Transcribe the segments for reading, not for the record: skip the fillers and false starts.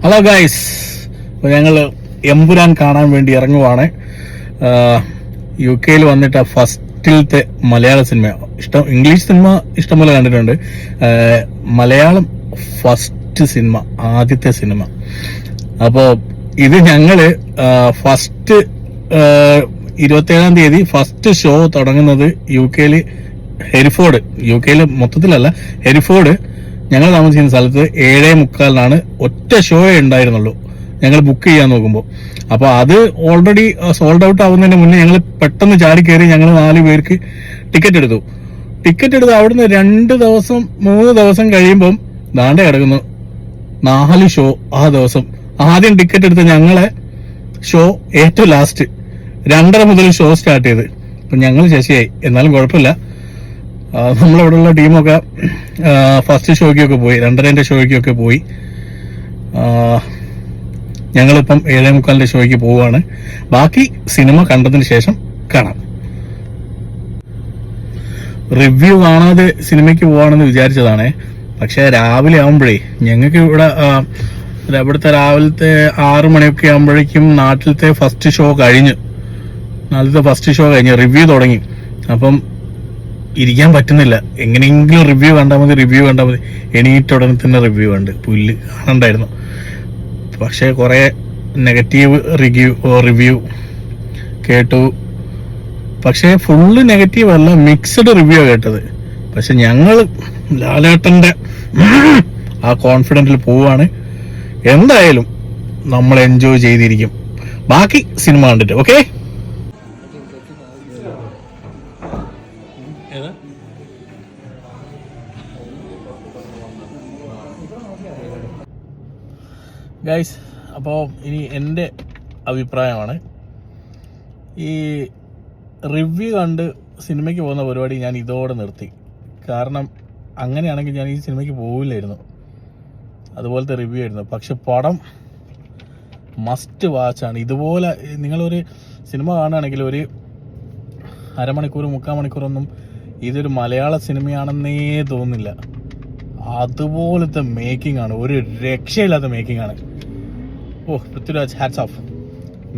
Hello guys, ഞങ്ങൾ എമ്പുരാൻ കാണാൻ വേണ്ടി ഇറങ്ങുവാണ്. UK വന്നിട്ട് ഫസ്റ്റിലത്തെ മലയാള സിനിമ ഇംഗ്ലീഷ് സിനിമ ഇഷ്ടംപോലെ കണ്ടിട്ടുണ്ട്. മലയാളം ഫസ്റ്റ് സിനിമ, ആദ്യത്തെ സിനിമ. അപ്പോൾ ഇത് ഞങ്ങള് ഫസ്റ്റ് 27-ാം തീയതി ഫസ്റ്റ് ഷോ തുടങ്ങുന്നത് UK ഹെരിഫോർഡ്, UK മൊത്തത്തിലല്ല, ഹെരിഫോർഡ് ഞങ്ങൾ താമസിക്കുന്ന സ്ഥലത്ത് 7:45 ഒറ്റ ഷോയേ ഉണ്ടായിരുന്നുള്ളൂ ഞങ്ങൾ ബുക്ക് ചെയ്യാൻ നോക്കുമ്പോൾ. അപ്പോൾ അത് ഓൾറെഡി സോൾഡ് ഔട്ട് ആവുന്നതിന് മുന്നേ ഞങ്ങൾ പെട്ടെന്ന് ചാടി കയറി ഞങ്ങൾ 4 പേർക്ക് ടിക്കറ്റ് എടുത്തു. അവിടുന്ന് 2 ദിവസം 3 ദിവസം കഴിയുമ്പം ദാണ്ടെ കിടക്കുന്നു 4 ഷോ ആ ദിവസം. ആദ്യം ടിക്കറ്റ് എടുത്ത ഞങ്ങളെ ഷോ ഏറ്റവും ലാസ്റ്റ് 2:30 മുതൽ ഷോ സ്റ്റാർട്ട് ചെയ്ത്. അപ്പം ഞങ്ങൾ ശശിയായി, എന്നാലും കുഴപ്പമില്ല. നമ്മളിവിടെയുള്ള ടീമൊക്കെ ഫസ്റ്റ് ഷോയ്ക്കൊക്കെ പോയി, 2:30 ഷോയ്ക്കൊക്കെ പോയി. ഞങ്ങളിപ്പം 7:45 ഷോയ്ക്ക് പോവുകയാണ്. ബാക്കി സിനിമ കണ്ടതിന് ശേഷം കാണാം. റിവ്യൂ കാണാതെ സിനിമയ്ക്ക് പോവാണെന്ന് വിചാരിച്ചതാണ്. പക്ഷെ രാവിലെ ആവുമ്പോഴേ ഞങ്ങൾക്ക് ഇവിടുത്തെ രാവിലത്തെ 6 മണിയൊക്കെ ആകുമ്പോഴേക്കും നാട്ടിലത്തെ ഫസ്റ്റ് ഷോ കഴിഞ്ഞ് റിവ്യൂ തുടങ്ങി. അപ്പം ഇരിക്കാൻ പറ്റുന്നില്ല. എങ്ങനെയെങ്കിലും റിവ്യൂ കണ്ടാൽ മതി. എണീറ്റ ഉടനെ തന്നെ റിവ്യൂ കണ്ട് പുല്ല് കാണണ്ടായിരുന്നു. പക്ഷെ കുറെ നെഗറ്റീവ് റിവ്യൂ കേട്ടു. പക്ഷെ ഫുള്ള് നെഗറ്റീവ് അല്ല, മിക്സഡ് റിവ്യൂ കേട്ടത്. പക്ഷെ ഞങ്ങൾ ലാലേട്ടന്റെ ആ കോൺഫിഡന്റിൽ പോവാണ്. എന്തായാലും നമ്മൾ എൻജോയ് ചെയ്തിരിക്കും. ബാക്കി സിനിമ കണ്ടിട്ട് ഓക്കെ. ഗൈസ്, അപ്പോൾ ഇനി എൻ്റെ അഭിപ്രായമാണ്. ഈ റിവ്യൂ കണ്ട് സിനിമയ്ക്ക് പോകുന്ന പരിപാടി ഞാൻ ഇതോടെ നിർത്തി. കാരണം അങ്ങനെയാണെങ്കിൽ ഞാൻ ഈ സിനിമയ്ക്ക് പോവില്ലായിരുന്നു. അതുപോലത്തെ റിവ്യൂ ആയിരുന്നു. പക്ഷെ പടം മസ്റ്റ് വാച്ചാണ്. ഇതുപോലെ നിങ്ങളൊരു സിനിമ കാണുകയാണെങ്കിൽ ഒരു അരമണിക്കൂർ 3/4 മണിക്കൂറൊന്നും ഇതൊരു മലയാള സിനിമയാണെന്നേ തോന്നുന്നില്ല. അതുപോലത്തെ മേക്കിംഗ് ആണ്, ഒരു രക്ഷയില്ലാത്ത മേക്കിംഗ് ആണ്. Prithviraj hats off.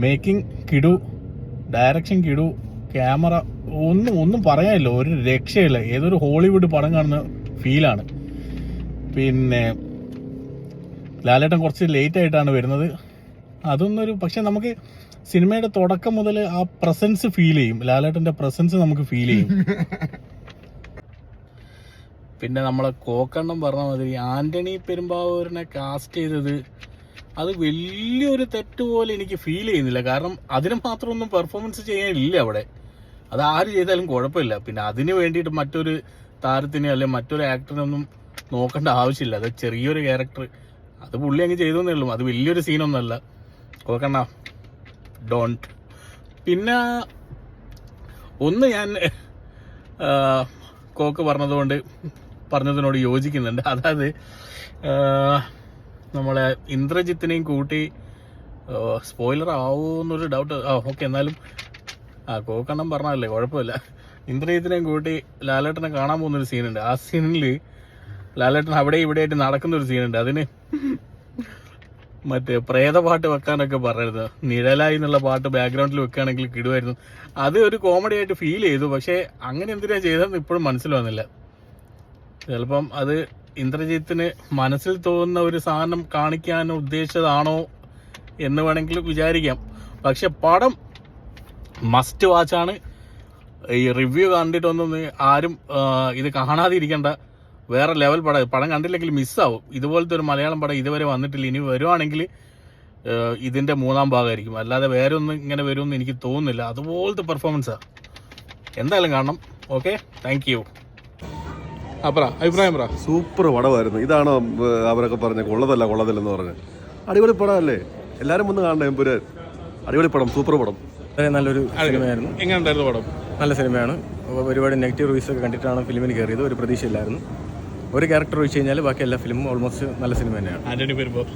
മേക്കിംഗ് കിടു, ഡയറക്ഷൻ കിടു, ക്യാമറ ഒന്നും പറയാനില്ല, ഒരു രക്ഷയില്ല. ഏതൊരു ഹോളിവുഡ് പടം കാണുന്ന ഫീലാണ്. പിന്നെ ലാലേട്ടൻ കുറച്ച് ലേറ്റ് ആയിട്ടാണ് വരുന്നത്. പക്ഷെ നമുക്ക് സിനിമയുടെ തുടക്കം മുതൽ ആ പ്രസൻസ് ഫീൽ ചെയ്യും. ലാലേട്ടന്റെ പ്രസൻസ് നമുക്ക് ഫീൽ ചെയ്യും. പിന്നെ നമ്മളെ കോക്കണ്ണം പറഞ്ഞ മാതിരി ആന്റണി പെരുമ്പാവൂരിനെ കാസ്റ്റ് ചെയ്തത് അത് വലിയൊരു തെറ്റ് പോലെ എനിക്ക് ഫീൽ ചെയ്യുന്നില്ല. കാരണം അതിന് മാത്രമൊന്നും പെർഫോമൻസ് ചെയ്യാനില്ല അവിടെ. അത് ആര് ചെയ്താലും കുഴപ്പമില്ല. പിന്നെ അതിന് വേണ്ടിയിട്ട് മറ്റൊരു താരത്തിന് അല്ലെങ്കിൽ മറ്റൊരു ആക്ടറിനൊന്നും നോക്കേണ്ട ആവശ്യമില്ല. അത് ചെറിയൊരു ക്യാരക്ടർ, അത് പുള്ളി അങ്ങ് ചെയ്തേ ഉള്ളൂ. അത് വലിയൊരു സീനൊന്നുമല്ല. കോക്കണ്ണ ഡോണ്ട്. പിന്നെ ഞാൻ കോക്ക് പറഞ്ഞതിനോട് യോജിക്കുന്നുണ്ട്. അതായത് നമ്മളെ ഇന്ദ്രജിത്തിനെയും കൂട്ടി, സ്പോയിലർ ആവുമെന്നൊരു ഡൗട്ട്. ഓക്കെ, എന്നാലും കോക്കണ്ണം പറഞ്ഞല്ലേ, കുഴപ്പമില്ല. ഇന്ദ്രജിത്തിനെയും കൂട്ടി ലാലേട്ടനെ കാണാൻ പോകുന്നൊരു സീനുണ്ട്. ആ സീനിൽ ലാലേട്ടൻ അവിടെ ഇവിടെ ആയിട്ട് നടക്കുന്നൊരു സീനുണ്ട്. അതിന് മറ്റേ പ്രേതപാട്ട് വെക്കാനൊക്കെ പറയരുത്, നിഴലായി എന്നുള്ള പാട്ട് ബാക്ക്ഗ്രൗണ്ടിൽ വെക്കുകയാണെങ്കിൽ കിടുമായിരുന്നു. അത് ഒരു കോമഡി ആയിട്ട് ഫീൽ ചെയ്തു. പക്ഷേ അങ്ങനെ എന്തിനാ ചെയ്തതെന്ന് ഇപ്പോഴും മനസ്സിലാവുന്നില്ല. ചിലപ്പം അത് ഇന്ദ്രജിത്തിന് മനസ്സിൽ തോന്നുന്ന ഒരു സാധനം കാണിക്കാൻ ഉദ്ദേശിച്ചതാണോ എന്ന് വേണമെങ്കിൽ വിചാരിക്കാം. പക്ഷെ പടം മസ്റ്റ് വാച്ചാണ്. ഈ റിവ്യൂ കണ്ടിട്ടൊന്നും ആരും ഇത് കാണാതിരിക്കേണ്ട. വേറെ ലെവൽ പടം കണ്ടില്ലെങ്കിൽ മിസ്സാവും. ഇതുപോലത്തെ ഒരു മലയാളം പടം ഇതുവരെ വന്നിട്ടില്ല. ഇനി വരുവാണെങ്കിൽ ഇതിന്റെ 3ാം ഭാഗമായിരിക്കും. അല്ലാതെ വേറെ ഒന്നും ഇങ്ങനെ വരുമെന്ന് എനിക്ക് തോന്നുന്നില്ല. അതുപോലത്തെ പെർഫോമൻസാണ്. എന്തായാലും കാണണം. Okay, thank you. അഭിപ്രായം പറ. സൂപ്പർ പടമായിരുന്നു. ഇതാണോ അവരൊക്കെ പറഞ്ഞ കൊള്ളതല്ലെന്ന് പറഞ്ഞ്? അടിപൊളി പടമല്ലേ, എല്ലാരും വന്ന് കാണണ്ടേ എമ്പുരാൻ. അടിപൊളി പടം, സൂപ്പർ പടം, നല്ലൊരു സിനിമയായിരുന്നു. എങ്ങനെയുണ്ടായിരുന്നു പടം? നല്ല സിനിമയാണ്. ഒരുപാട് നെഗറ്റീവ് റിവ്യൂസ് ഒക്കെ കണ്ടിട്ടാണ് ഫിലിമിന് കയറിയത്. ഒരു പ്രതീക്ഷയില്ലായിരുന്നു. ഒരു ക്യാരക്ടർ ഒഴിച്ച് കഴിഞ്ഞാൽ ബാക്കി എല്ലാ ഫിലിമും ഓൾമോസ്റ്റ് നല്ല സിനിമ തന്നെയാണ്. ആന്റണി പെരുമ്പാവൂർ